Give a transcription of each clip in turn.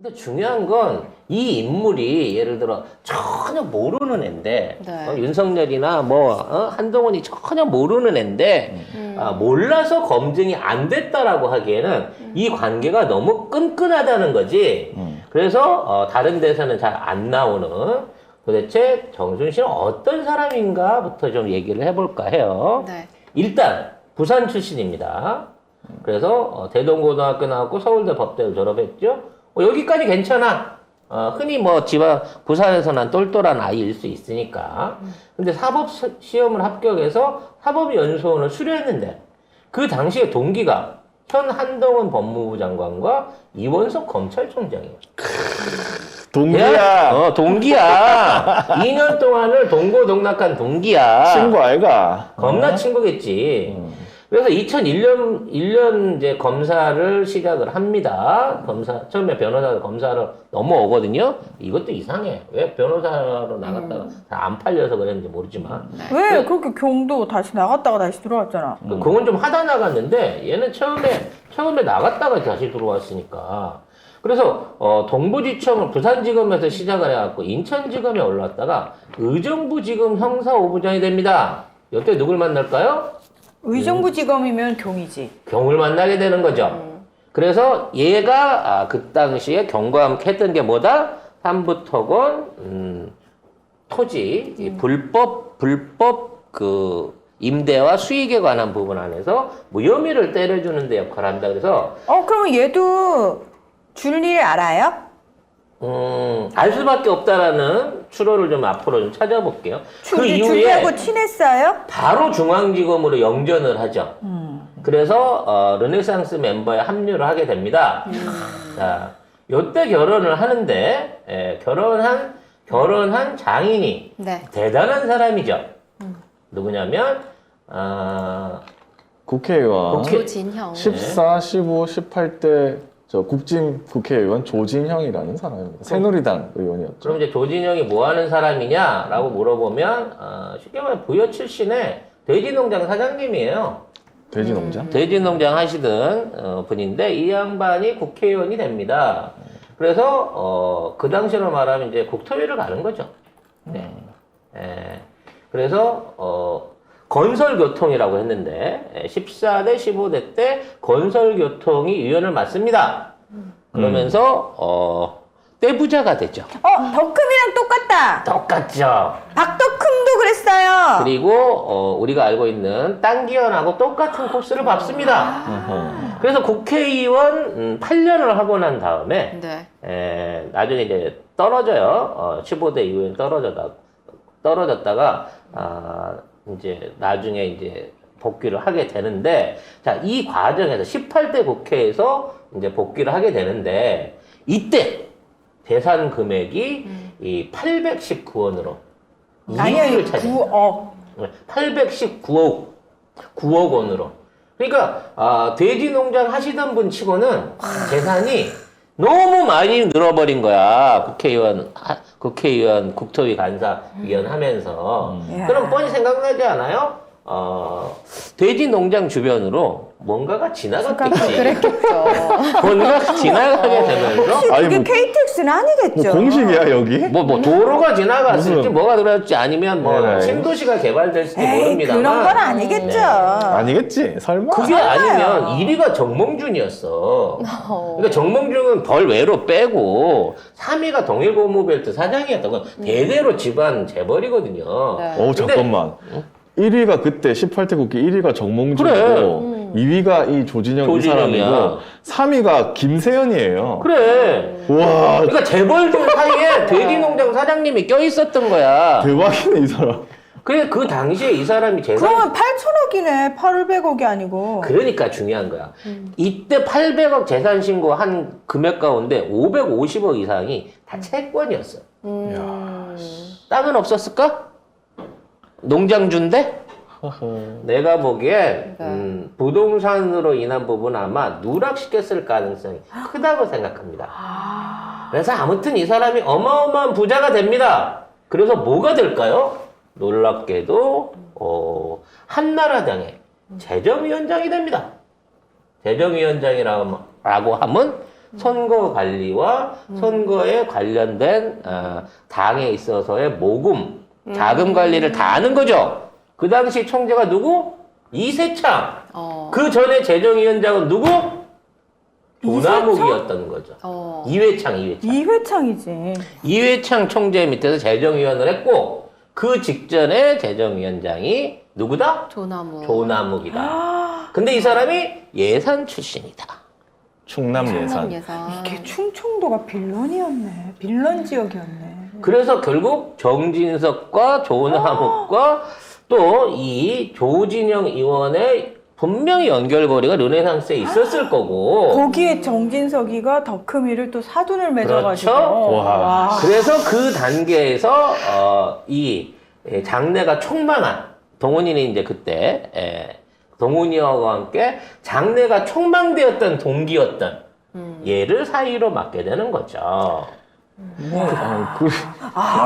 근데 중요한 건 이 인물이 예를 들어 전혀 모르는 애인데 네. 윤석열이나 한동훈이 전혀 모르는 애인데 몰라서 검증이 안 됐다라고 하기에는 이 관계가 너무 끈끈하다는 거지. 그래서 다른 데서는 잘 안 나오는 도대체 정순신은 어떤 사람인가부터 좀 얘기를 해볼까 해요. 네. 일단 부산 출신입니다. 그래서 대동고등학교 나왔고 서울대 법대를 졸업했죠. 여기까지 괜찮아. 흔히 부산에서 난 똘똘한 아이일 수 있으니까. 근데 사법 시험을 합격해서 사법연수원을 수료했는데 그 당시에 동기가 현 한동훈 법무부 장관과 이원석 검찰총장이에요. 동기야. 동기야. 2년 동안을 동고동락한 동기야. 친구 아이가. 겁나 친구겠지. 그래서 2001년 이제 검사를 시작을 합니다. 처음에 변호사 검사를 넘어오거든요. 이것도 이상해. 왜 변호사로 나갔다가 잘 안 팔려서 그랬는지 모르지만. 왜 그렇게 경도 다시 나갔다가 다시 들어왔잖아. 그건 좀 하다 나갔는데 얘는 처음에 나갔다가 다시 들어왔으니까. 그래서 동부지청 부산지검에서 시작을 해갖고 인천지검에 올라왔다가 의정부지검 형사 5부장이 됩니다. 이때 누굴 만날까요? 의정부지검이면 경이지. 경을 만나게 되는 거죠. 그래서 얘가 그 당시에 경과 함께 했던 게 뭐다? 삼부토건 토지 이 불법 그 임대와 수익에 관한 부분 안에서 무혐의를 때려주는 데 역할을 한다. 그래서 그러면 얘도 줄일 알아요? 알 수밖에 없다라는 추론을 좀 앞으로 좀 찾아볼게요. 그 이후에 줄리하고 친했어요? 바로 중앙지검으로 영전을 하죠. 그래서 르네상스 멤버에 합류를 하게 됩니다. 자, 요때 결혼을 하는데 결혼한 장인이 네. 대단한 사람이죠. 누구냐면 국회의원. 조진형. 14, 15, 18대 저 국진 국회의원 조진형이라는 사람입니다. 새누리당 의원이었죠. 그럼 이제 조진영이 뭐 하는 사람이냐라고 물어보면 쉽게 말해 부여 출신의 돼지농장 사장님이에요. 돼지농장? 돼지농장 하시던 분인데 이 양반이 국회의원이 됩니다. 그래서 그 당시로 말하면 이제 국토위를 가는 거죠. 네. 그래서 건설교통이라고 했는데 14대 15대 때 건설교통이 위원을 맡습니다. 그러면서 떼부자가 되죠. 덕금이랑 똑같다. 똑같죠. 박덕금도 그랬어요. 그리고 우리가 알고 있는 땅기현하고 똑같은 코스를 밟습니다. 그래서 국회의원 8년을 하고 난 다음에 네. 나중에 이제 떨어져요. 15대 이후에 떨어졌다가 이제 나중에 이제 복귀를 하게 되는데, 자, 이 과정에서 18대 국회에서 이제 복귀를 하게 되는데, 이때 재산 금액이 이 819원으로 2위를 차지합니다. 9억. 9억 원으로. 그러니까 돼지 농장 하시던 분 치고는 재산이 너무 많이 늘어버린 거야. 국회의원 국토위 간사위원 하면서. 그럼 뻔히 생각나지 않아요? 돼지 농장 주변으로 뭔가가 지나갔겠지. 그랬겠죠. 뭔가가 지나가게 되면서 혹시 아니, 그게 뭐- KTX는 아니겠죠? 공식이야 여기? 뭐 도로가 지나갔을지 무슨- 뭐가 들었지 아니면 네. 신도시가 개발될지도 에이, 모릅니다만 그런 건 아니겠죠. 아니겠지? 설마? 그게 아니면 1위가 정몽준이었어. 그러니까 정몽준은 덜 외로 빼고 3위가 동일고무벨트 사장이었다고. 대대로 집안 재벌이거든요. 네. 오 잠깐만. 1위가 그때 18대 국회 1위가 정몽준이고 그래. 2위가 이 조진영 이 조진영이야. 사람이고 3위가 김세연이에요. 그래. 와 그러니까 재벌들 사이에 돼지농장 사장님이 껴있었던 거야. 대박이네 이 사람. 그래 그 당시에 이 사람이 재산 그러면 8천억이네. 800억이 아니고. 그러니까 중요한 거야. 이때 800억 재산 신고한 금액 가운데 550억 이상이 다 채권이었어. 땅은 없었을까? 농장주인데? 내가 보기엔 부동산으로 인한 부분 아마 누락시켰을 가능성이 크다고 생각합니다. 그래서 아무튼 이 사람이 어마어마한 부자가 됩니다. 그래서 뭐가 될까요? 놀랍게도 한나라당의 재정위원장이 됩니다. 재정위원장이라고 하면 선거 관리와 선거에 관련된 당에 있어서의 모금, 자금 관리를 다 하는 거죠. 그 당시 총재가 누구? 이세창. 그 전에 재정위원장은 누구? 조남욱이었던 거죠. 이회창. 이회창이지. 이회창 총재 밑에서 재정위원을 했고 그 직전에 재정위원장이 누구다? 조남욱이다. 근데 이 사람이 예산 출신이다. 충남 예산. 이게 충청도가 빌런이었네. 빌런 지역이었네. 그래서 결국 정진석과 조남욱과 또 이 조진영 의원의 분명히 연결고리가 르네상스에 있었을 거고. 거기에 정진석이가 덕흠이를 또 사돈을 맺어가지고. 그렇죠? 와. 그래서 그 단계에서 이 장래가 촉망한 동훈이는 이제 그때 동훈이와 함께 장래가 촉망되었던 동기였던 얘를 사위로 맡게 되는 거죠.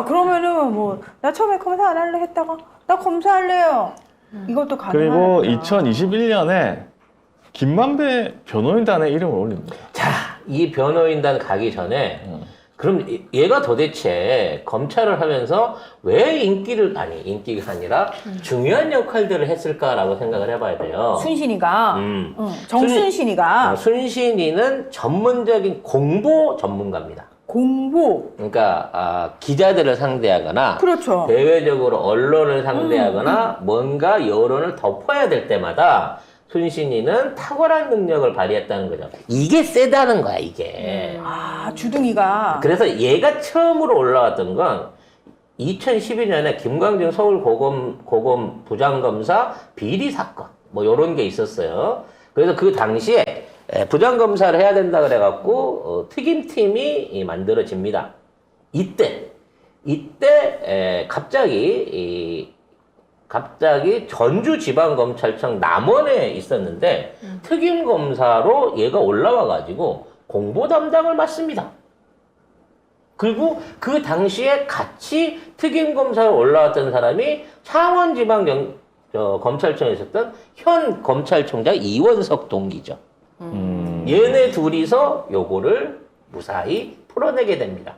그러면은 뭐 나 처음에 검사 안 할래 했다가 나 검사할래요. 이것도 가능하다. 그리고 2021년에 김만배 변호인단의 이름을 올립니다. 자, 이 변호인단 가기 전에 그럼 얘가 도대체 검찰을 하면서 왜 인기가 아니라 중요한 역할들을 했을까라고 생각을 해봐야 돼요. 순신이가 정순신이가 순신이는 전문적인 공보 전문가입니다. 공보. 그러니까 기자들을 상대하거나 그렇죠. 대외적으로 언론을 상대하거나 뭔가 여론을 덮어야 될 때마다 순신이는 탁월한 능력을 발휘했다는 거죠. 이게 세다는 거야, 이게. 주둥이가. 그래서 얘가 처음으로 올라왔던 건 2012년에 김광진 서울고검 부장검사 비리 사건 뭐 이런 게 있었어요. 그래서 그 당시에 부장검사를 해야 된다 그래갖고 특임팀이 만들어집니다. 이때 갑자기 전주지방검찰청 남원에 있었는데 특임검사로 얘가 올라와가지고 공보 담당을 맡습니다. 그리고 그 당시에 같이 특임검사로 올라왔던 사람이 창원지방검찰청에 있었던 현 검찰총장 이원석 동기죠. 얘네 둘이서 요거를 무사히 풀어내게 됩니다.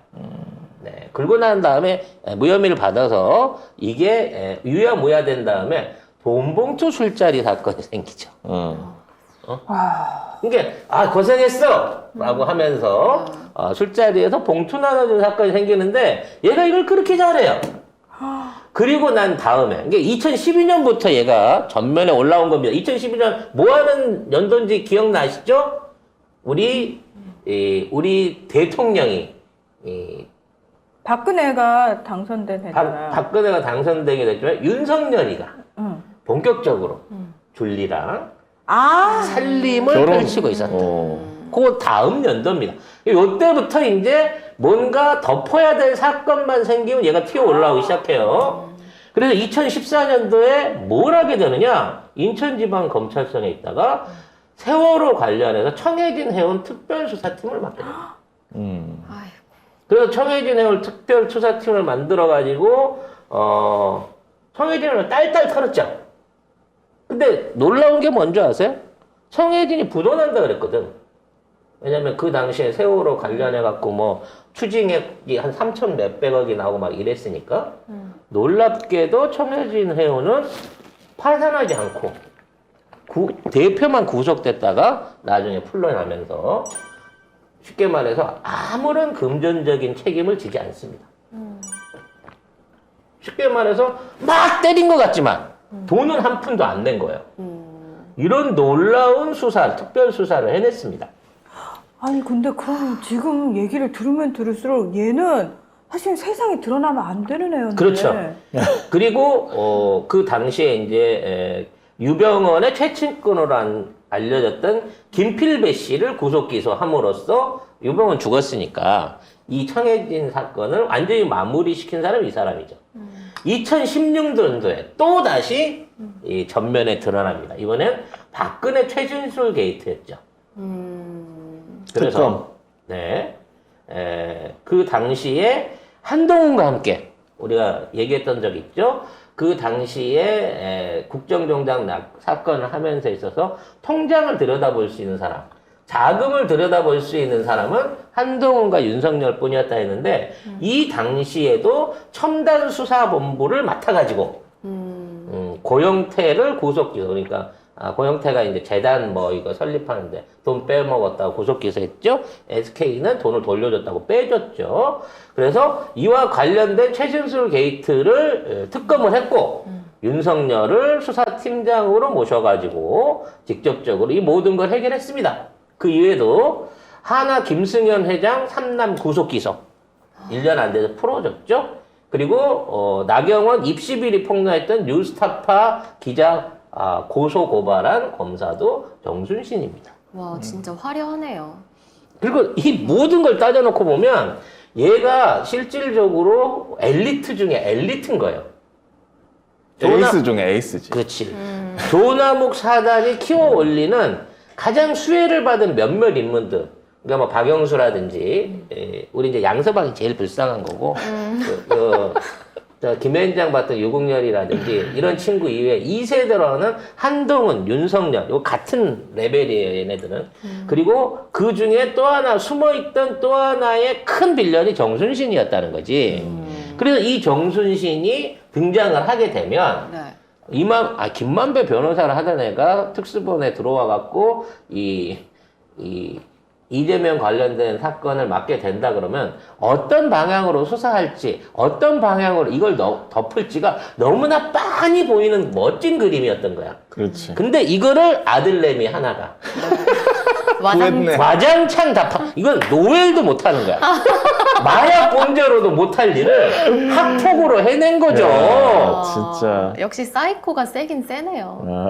네. 그러고 난 다음에 무혐의를 받아서 이게 유야무야 된 다음에 돈봉투 술자리 사건이 생기죠. 그러니까 고생했어 라고 하면서 술자리에서 봉투 나눠준 사건이 생기는데 얘가 이걸 그렇게 잘해요. 그리고 난 다음에 그러니까 2012년부터 얘가 전면에 올라온 겁니다. 2012년 뭐 하는 연도인지 기억나시죠? 우리 대통령이 박근혜가 당선된 해잖아요. 박근혜가 당선되게 됐지만 윤석열이가 본격적으로 줄리랑 살림을 펼치고 있었다. 그 다음 연도입니다. 이때부터 이제 뭔가 덮어야 될 사건만 생기면 얘가 튀어 올라오기 시작해요. 그래서 2014년도에 뭘 하게 되느냐? 인천지방검찰청에 있다가 세월호 관련해서 청해진 해운 특별수사팀을 맡게 됩니다. 그래서 청해진 해운 특별수사팀을 만들어가지고 청해진을 딸딸 털었죠. 근데 놀라운 게 뭔지 아세요? 청해진이 부도난다 그랬거든. 왜냐면 그 당시에 세월호 관련해갖고 뭐 추징액이 한 3천 몇백억이 나오고 막 이랬으니까 놀랍게도 청해진 해운은 파산하지 않고 대표만 구속됐다가 나중에 풀려나면서 쉽게 말해서 아무런 금전적인 책임을 지지 않습니다. 쉽게 말해서 막 때린 것 같지만 돈은 한 푼도 안 낸 거예요. 이런 놀라운 특별 수사를 해냈습니다. 아니 근데 그럼 지금 얘기를 들으면 들을수록 얘는 사실 세상에 드러나면 안 되는 애였는데. 그렇죠. 그리고 그 당시에 이제 유병헌의 최측근으로 알려졌던 김필배 씨를 구속 기소함으로써 유병헌 죽었으니까 이 청해진 사건을 완전히 마무리시킨 사람이 이 사람이죠. 2016년도에 또 다시 이 전면에 드러납니다. 이번엔 박근혜 최진술 게이트였죠. 그래서 그 당시에 한동훈과 함께 우리가 얘기했던 적 있죠. 그 당시에 국정농단 사건을 하면서 있어서 통장을 들여다볼 수 있는 사람, 자금을 들여다볼 수 있는 사람은 한동훈과 윤석열 뿐이었다 했는데 이 당시에도 첨단수사본부를 맡아가지고 고영태를 구속기소 그러니까 고영태가 이제 재단 뭐 이거 설립하는데 돈 빼먹었다고 구속기소했죠. SK는 돈을 돌려줬다고 빼줬죠. 그래서 이와 관련된 최순실 게이트를 특검을 했고 윤석열을 수사팀장으로 모셔가지고 직접적으로 이 모든 걸 해결했습니다. 그 이외에도 하나 김승현 회장 3남 구속기소 1년 안 돼서 풀어줬죠. 그리고 나경원 입시비리 폭로했던 뉴스타파 기자 고소 고발한 검사도 정순신입니다. 와, 진짜 화려하네요. 그리고 이 모든 걸 따져놓고 보면 얘가 실질적으로 엘리트 중에 엘리트인 거예요. 에이스 중에 에이스지. 그렇지. 조남욱 사단이 키워 올리는 가장 수혜를 받은 몇몇 인물들. 그러니까 뭐 박영수라든지 우리 이제 양서방이 제일 불쌍한 거고 저 김현장 봤던 유국열이라든지 이런 친구 이외에 2세대로는 한동훈, 윤석열 요 같은 레벨이에요 얘네들은. 그리고 그 중에 또 하나 숨어있던 또 하나의 큰 빌런이 정순신이었다는 거지. 그래서 이 정순신이 등장을 하게 되면 네. 김만배 변호사를 하던 애가 특수본에 들어와 갖고 이재명 관련된 사건을 맡게 된다 그러면 어떤 방향으로 수사할지 어떤 방향으로 이걸 덮을지가 너무나 빤히 보이는 멋진 그림이었던 거야. 그렇지. 근데 이거를 아들내미 하나가 구했네. 와장창 이건 노엘도 못하는 거야. 마약 범죄로도 못할 일을 학폭으로 해낸 거죠. 야, 진짜. 역시 사이코가 세긴 세네요. 아.